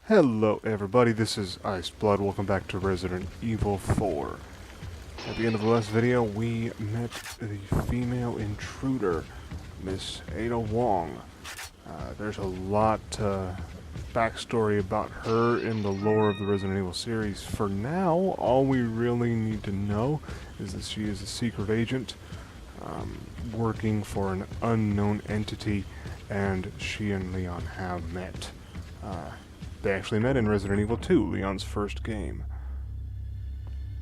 Hello everybody, this is Iceblood. Welcome back to Resident Evil 4. At the end of the last video, we met the female intruder, Miss Ada Wong. There's a lot backstory about her in the lore of the Resident Evil series. For now, all we really need to know is that she is a secret agent working for an unknown entity, and she and Leon have met. They actually met in Resident Evil 2, Leon's first game.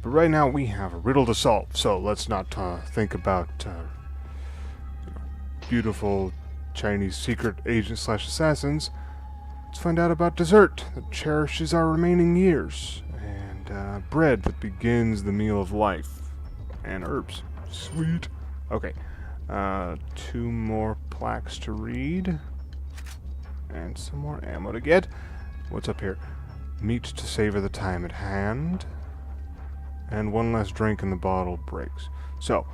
But right now we have a riddle to solve, so let's not think about beautiful Chinese secret agents / assassins. Let's find out about dessert that cherishes our remaining years, and bread that begins the meal of life, and herbs. Sweet. Okay, 2 more plaques to read, and some more ammo to get. What's up here? Meat to savor the time at hand. And 1 last drink and the bottle breaks. So,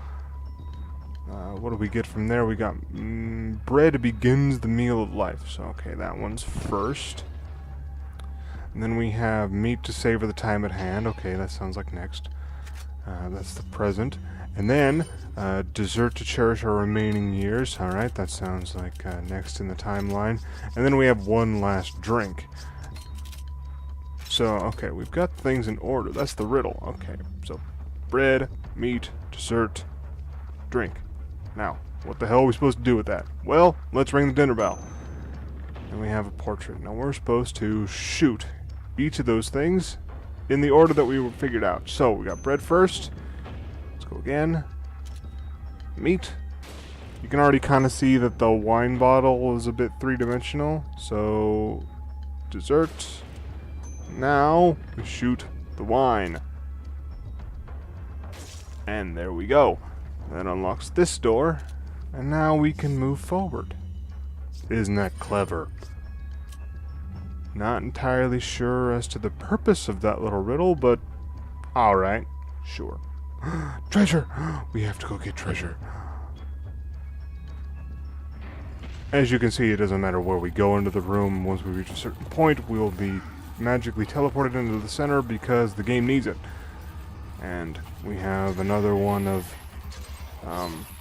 what do we get from there? We got bread begins the meal of life. So, okay, that one's first. And then we have meat to savor the time at hand. Okay, that sounds like next. That's the present. And then, dessert to cherish our remaining years. Alright, that sounds like next in the timeline. And then we have 1 last drink. So, okay, we've got things in order. That's the riddle. Okay, so bread, meat, dessert, drink. Now, what the hell are we supposed to do with that? Well, let's ring the dinner bell. And we have a portrait. Now, we're supposed to shoot each of those things in the order that we figured out. So, we got bread first. Let's go again. Meat. You can already kind of see that the wine bottle is a bit three-dimensional. So, dessert. Now, we shoot the wine. And there we go. That unlocks this door. And now we can move forward. Isn't that clever? Not entirely sure as to the purpose of that little riddle, but alright, sure. Treasure! We have to go get treasure. As you can see, it doesn't matter where we go into the room. Once we reach a certain point, we will be magically teleported into the center because the game needs it. And we have another one of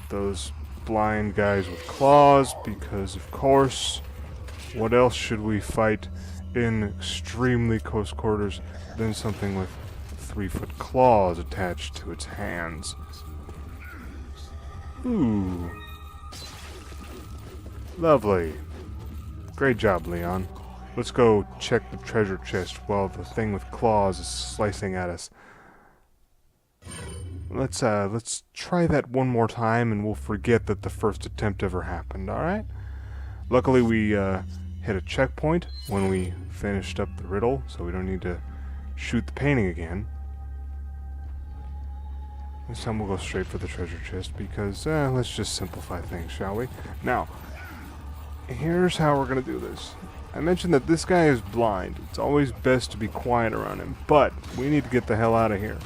those blind guys with claws, because of course, what else should we fight in extremely close quarters than something with 3-foot claws attached to its hands? Ooh. Lovely. Great job, Leon. Let's go check the treasure chest while the thing with claws is slicing at us. Let's try that one more time, and we'll forget that the first attempt ever happened, alright? Luckily, we hit a checkpoint when we finished up the riddle, so we don't need to shoot the painting again. This time we'll go straight for the treasure chest, because, let's just simplify things, shall we? Now, here's how we're gonna do this. I mentioned that this guy is blind. It's always best to be quiet around him, but we need to get the hell out of here.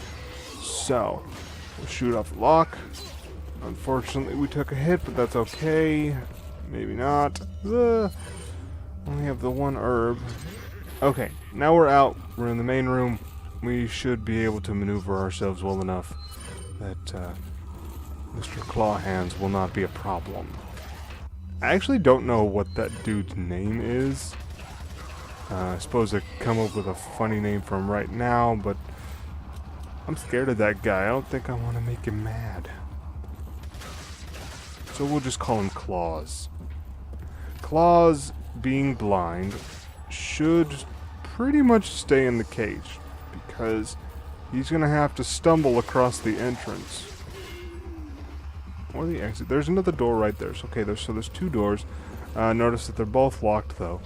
So, we'll shoot off the lock. Unfortunately, we took a hit, but that's okay. Maybe not. Only have the 1 herb. Okay, now we're out. We're in the main room. We should be able to maneuver ourselves well enough that Mr. Clawhands will not be a problem. I actually don't know what that dude's name is. I suppose I come up with a funny name for him right now, but I'm scared of that guy. I don't think I want to make him mad. So we'll just call him Claws. Claws, being blind, should pretty much stay in the cage, because he's going to have to stumble across the entrance. Or the exit. There's another door right there. So, okay, there's 2 doors. Notice that they're both locked, though.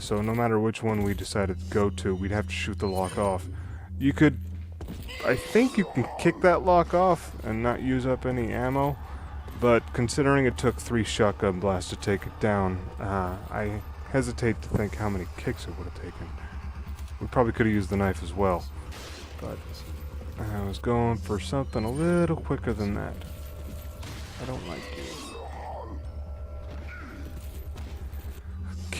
So no matter which one we decided to go to, we'd have to shoot the lock off. You could... I think you can kick that lock off and not use up any ammo. But considering it took 3 shotgun blasts to take it down, I hesitate to think how many kicks it would have taken. We probably could have used the knife as well. But I was going for something a little quicker than that. I don't like you.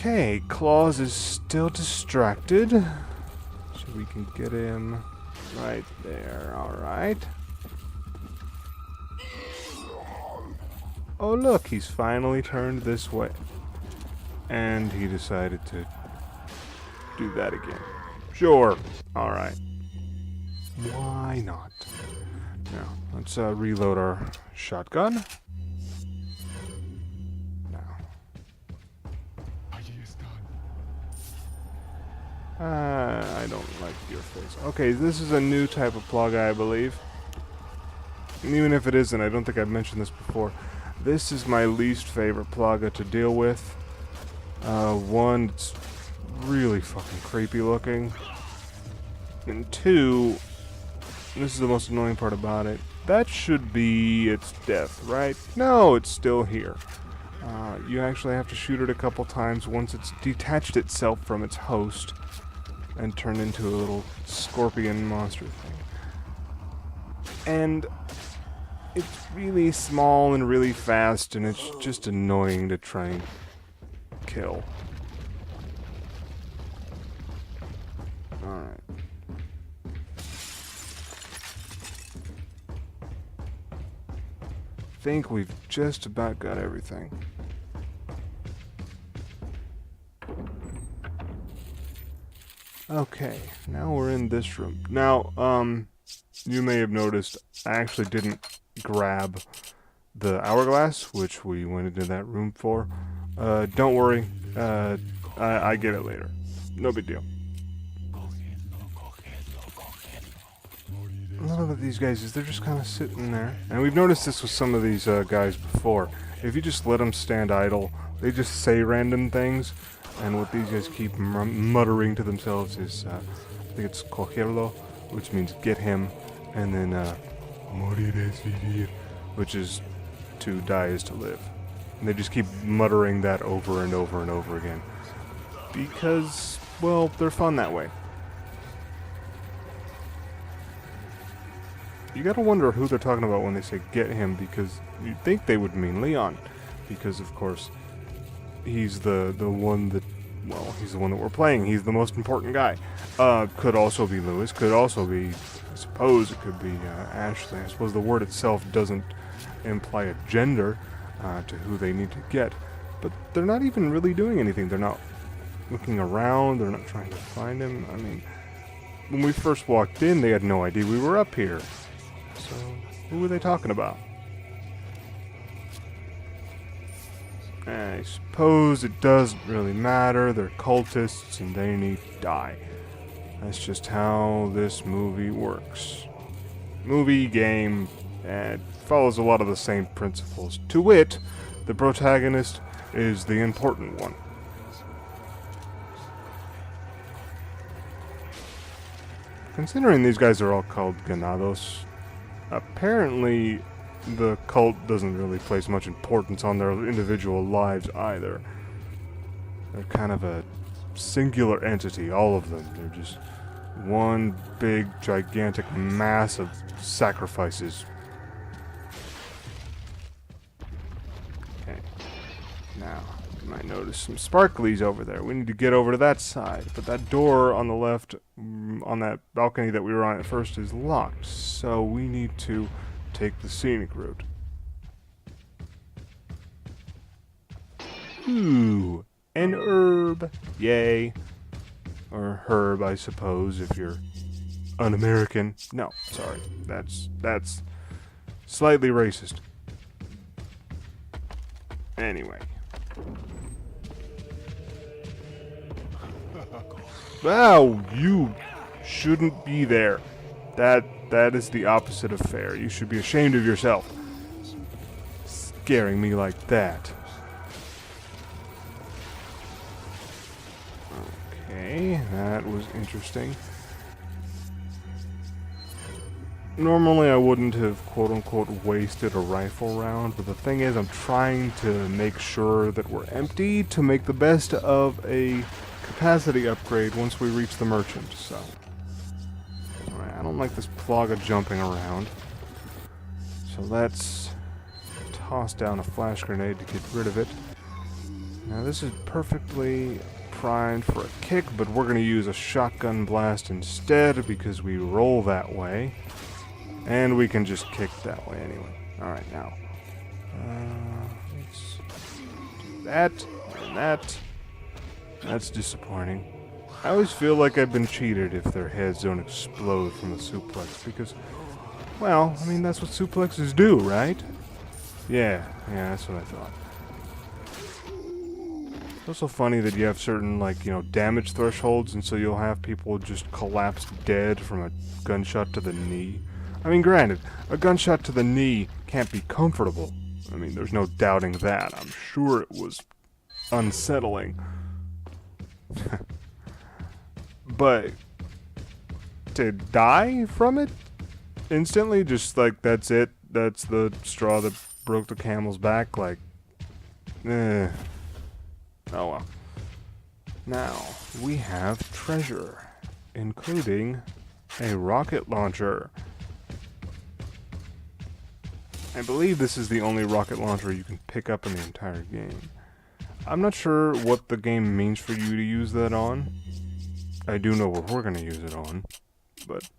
Okay, Claus is still distracted. So we can get him right there. Alright. Oh look, he's finally turned this way. And he decided to do that again. Sure. Alright. Why not? Now, let's reload our shotgun. I don't like your face. Okay, this is a new type of plaga, I believe. And even if it isn't, I don't think I've mentioned this before. This is my least favorite plaga to deal with. One, it's really fucking creepy looking. And two, this is the most annoying part about it. That should be its death, right? No, it's still here. You actually have to shoot it a couple times once it's detached itself from its host and turned into a little scorpion monster thing. And it's really small and really fast, and it's just annoying to try and kill. Alright. I think we've just about got everything. Okay, now we're in this room. Now, you may have noticed I actually didn't grab the hourglass, which we went into that room for. Don't worry, I get it later. No big deal. I love these guys is they're just kind of sitting there. And we've noticed this with some of these guys before. If you just let them stand idle, they just say random things. And what these guys keep muttering to themselves is, I think it's cogerlo, which means get him, and then morir es vivir, which is to die is to live. And they just keep muttering that over and over and over again. Because, well, they're fun that way. You gotta wonder who they're talking about when they say get him, because you'd think they would mean Leon. Because, of course, he's the one that, well, he's the one that we're playing. He's the most important guy. Could also be Lewis. Could also be, I suppose it could be Ashley. I suppose the word itself doesn't imply a gender to who they need to get. But they're not even really doing anything. They're not looking around. They're not trying to find him. I mean, when we first walked in, they had no idea we were up here. So, who were they talking about? I suppose it doesn't really matter. They're cultists and they need to die. That's just how this movie works. Movie, game, and follows a lot of the same principles. To wit, the protagonist is the important one. Considering these guys are all called ganados, apparently the cult doesn't really place much importance on their individual lives either. They're kind of a singular entity, all of them. They're just one big, gigantic mass of sacrifices. Okay. Now, you might notice some sparklies over there. We need to get over to that side. But that door on the left, on that balcony that we were on at first, is locked. So we need to take the scenic route. Ooh, an herb. Yay. Or herb, I suppose, if you're un-American. No, sorry. That's slightly racist. Anyway. Wow, you shouldn't be there. That is the opposite of fair. You should be ashamed of yourself. Scaring me like that. Okay, that was interesting. Normally I wouldn't have quote-unquote wasted a rifle round, but the thing is I'm trying to make sure that we're empty to make the best of a capacity upgrade once we reach the merchant, so... Alright, I don't like this plaga jumping around. So let's toss down a flash grenade to get rid of it. Now this is perfectly primed for a kick, but we're going to use a shotgun blast instead because we roll that way. And we can just kick that way anyway. Alright, now. Let's do that and that. That's disappointing. I always feel like I've been cheated if their heads don't explode from the suplex because, well, I mean, that's what suplexes do, right? Yeah, that's what I thought. It's also funny that you have certain, like, you know, damage thresholds, and so you'll have people just collapse dead from a gunshot to the knee. I mean, granted, a gunshot to the knee can't be comfortable. I mean, there's no doubting that. I'm sure it was unsettling. But to die from it instantly, just like that's it, that's the straw that broke the camel's back, like, oh well. Now, we have treasure, including a rocket launcher. I believe this is the only rocket launcher you can pick up in the entire game. I'm not sure what the game means for you to use that on. I do know what we're going to use it on, but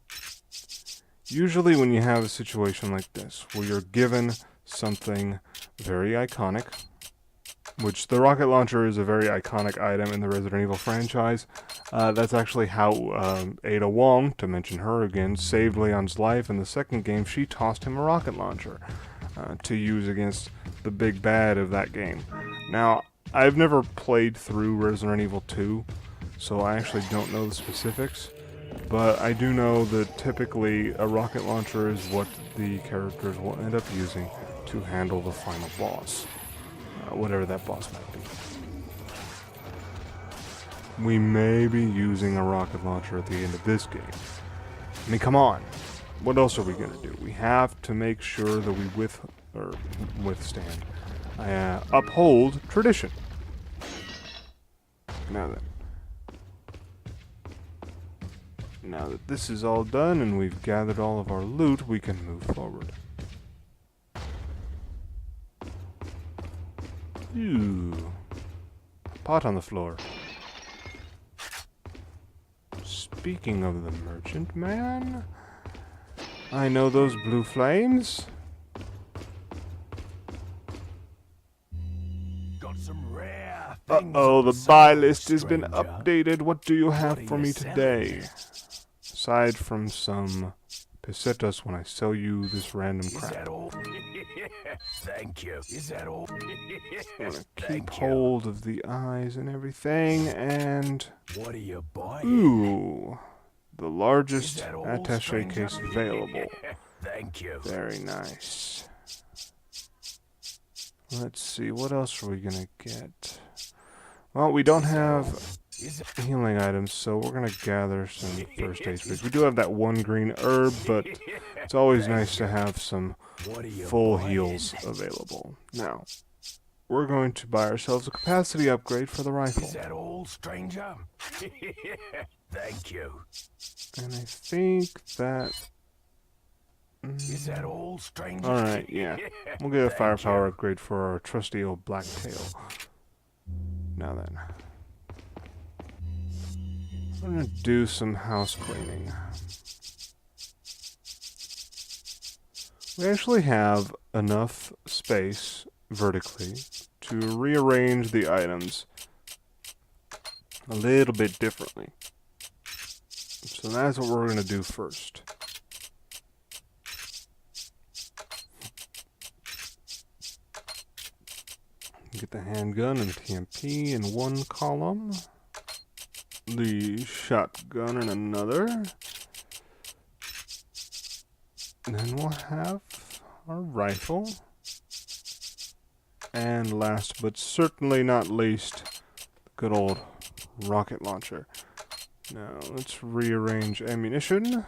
usually when you have a situation like this, where you're given something very iconic, which the rocket launcher is a very iconic item in the Resident Evil franchise, that's actually how Ada Wong, to mention her again, saved Leon's life in the second game. She tossed him a rocket launcher to use against the big bad of that game. Now, I've never played through Resident Evil 2, so I actually don't know the specifics, but I do know that typically a rocket launcher is what the characters will end up using to handle the final boss, whatever that boss might be. We may be using a rocket launcher at the end of this game. I mean, come on. What else are we going to do? We have to make sure that we withstand, uphold tradition. Now that this is all done and we've gathered all of our loot, we can move forward. Ooh. Pot on the floor. Speaking of the merchant man, I know those blue flames. Got some rare Uh-oh, the buy list has been updated. What do you have for me today? Aside from some pesetas when I sell you this random crap. Is that all? Thank you. Is that all? I'm gonna keep hold of the eyes and everything, and... What are you buying? Ooh, the largest attaché case available. Thank you. Very nice. Let's see, what else are we gonna get? Well, we don't have healing items, so we're gonna gather some first aid sprays. We do have that one green herb, but it's always nice to have some full heals available. Now, we're going to buy ourselves a capacity upgrade for the rifle. Is that all, stranger? Thank you. And I think that... Is that all, stranger? Alright, yeah. We'll get a firepower upgrade for our trusty old blacktail. Now then. I'm gonna do some house cleaning. We actually have enough space vertically to rearrange the items a little bit differently. So that's what we're gonna do first. Get the handgun and TMP in one column. The shotgun in another. And then we'll have our rifle. And last but certainly not least, the good old rocket launcher. Now let's rearrange ammunition.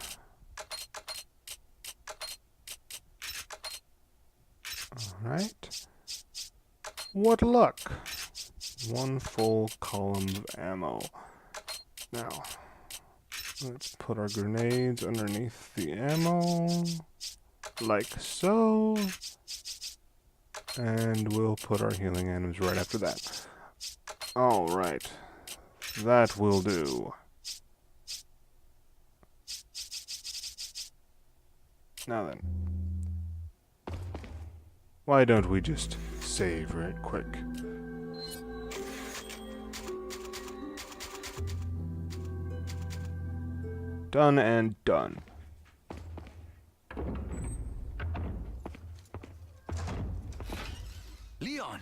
Alright. What luck! One full column of ammo. Now, let's put our grenades underneath the ammo, like so, and we'll put our healing items right after that. Alright. That will do. Now then. Why don't we just save right quick? Done and done. Leon,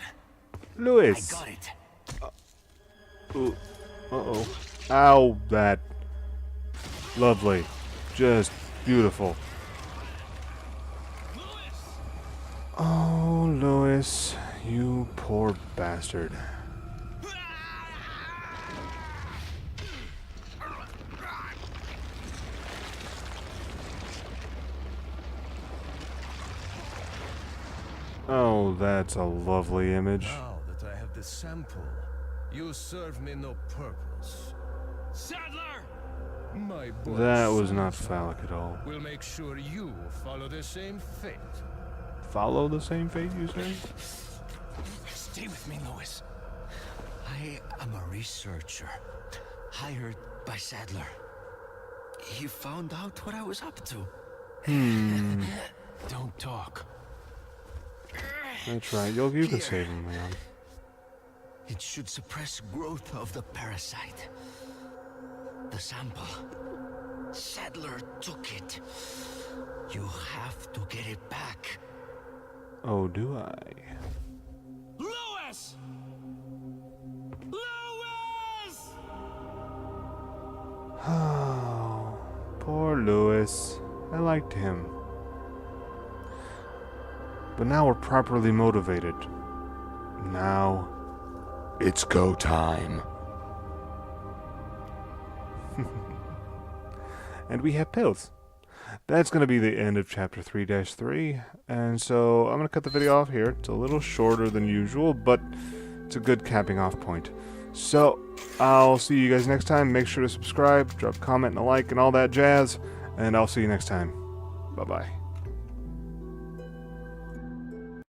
Louis! I got it. Ooh. Uh-oh. Ow, that. Lovely. Just beautiful. Oh, Louis, you poor bastard. Oh, that's a lovely image. Now that I have the sample, you serve me no purpose. Sadler! My boy That was not Salazar phallic at all. will make sure you follow the same fate. Follow the same fate, you say? Stay with me, Louis. I am a researcher, hired by Sadler. He found out what I was up to. Don't talk. That's right. You can Here. save him, man. It should suppress growth of the parasite. The sample. Sadler took it. You have to get it back. Oh, do I? Louis! Louis! Oh, poor Louis. I liked him. But now we're properly motivated. Now, it's go time. And we have pills. That's going to be the end of chapter 3-3. And so I'm going to cut the video off here. It's a little shorter than usual, but it's a good capping off point. So I'll see you guys next time. Make sure to subscribe, drop a comment and a like and all that jazz. And I'll see you next time. Bye-bye.